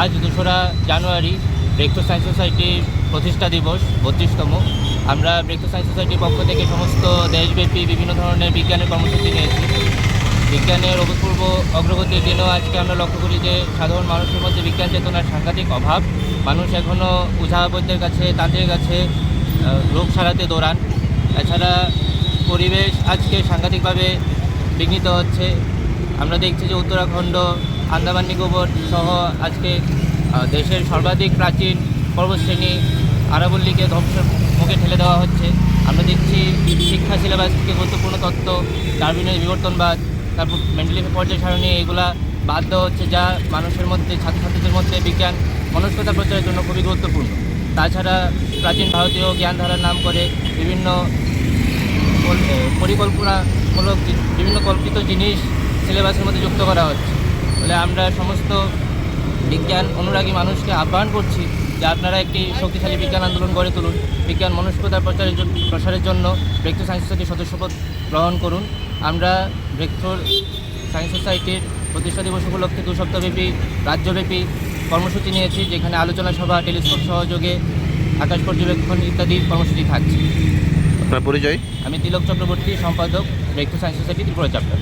আজ 2রা জানুয়ারি breakthrough science সোসাইটির প্রতিষ্ঠা দিবস 32তম। আমরা ব্রেকথ্রু সায়েন্স সোসাইটির পক্ষ থেকে সমস্ত দেশব্যাপী বিভিন্ন ধরনের বিজ্ঞানের কর্মসূচি নিয়েছি। বিজ্ঞানের অভূতপূর্ব অগ্রগতির দিনও আজকে আমরা লক্ষ্য করি যে সাধারণ মানুষের মধ্যে বিজ্ঞান চেতনার সাংঘাতিক অভাব। মানুষ এখনও উঝাবৈদ্যের কাছে, তান্ত্রিকের কাছে রোগ সারাতে দৌড়ান। এছাড়া পরিবেশ আজকে সাংঘাতিকভাবে বিঘ্নিত হচ্ছে। আমরা দেখছি যে উত্তরাখণ্ড, আন্দামান নিকোবর সহ আজকে দেশের সর্বাধিক প্রাচীন পর্বতশ্রেণী আরাবল্লীকে ধ্বংসের মুখে ঠেলে দেওয়া হচ্ছে। আমরা দেখছি শিক্ষা সিলেবাস থেকে গুরুত্বপূর্ণ তত্ত্ব, ডারউইনের বিবর্তনবাদ, তারপর মেন্ডেলিফের পর্যায় সারণী, এগুলা বাদ দেওয়া হচ্ছে, যা মানুষের মধ্যে, ছাত্রছাত্রীদের মধ্যে বিজ্ঞান মনস্কতা প্রচারের জন্য খুবই গুরুত্বপূর্ণ। তাছাড়া প্রাচীন ভারতীয় জ্ঞানধারার নাম করে বিভিন্ন পরিকল্পনামূলক বিভিন্ন কল্পিত জিনিস সিলেবাসের মধ্যে যুক্ত করা হচ্ছে। ফলে আমরা সমস্ত বিজ্ঞান অনুরাগী মানুষকে আহ্বান করছি যে আপনারা একটি শক্তিশালী বিজ্ঞান আন্দোলন গড়ে তুলুন। বিজ্ঞান মনস্কতার প্রসারের জন্য ব্রেকথ্রু সায়েন্স সোসাইটির সদস্যপদ গ্রহণ করুন। আমরা ব্রেকথ্রু সায়েন্স সোসাইটির প্রতিষ্ঠা দিবস উপলক্ষে 2 সপ্তাহব্যাপী রাজ্যব্যাপী কর্মসূচি নিয়েছি, যেখানে আলোচনা সভা, টেলিস্কোপ সহযোগে আকাশ পর্যবেক্ষণ ইত্যাদি কর্মসূচি থাকছে। আপনার পরিচয়? আমি তিলক চক্রবর্তী, সম্পাদক breakthrough science society Tripura chapter.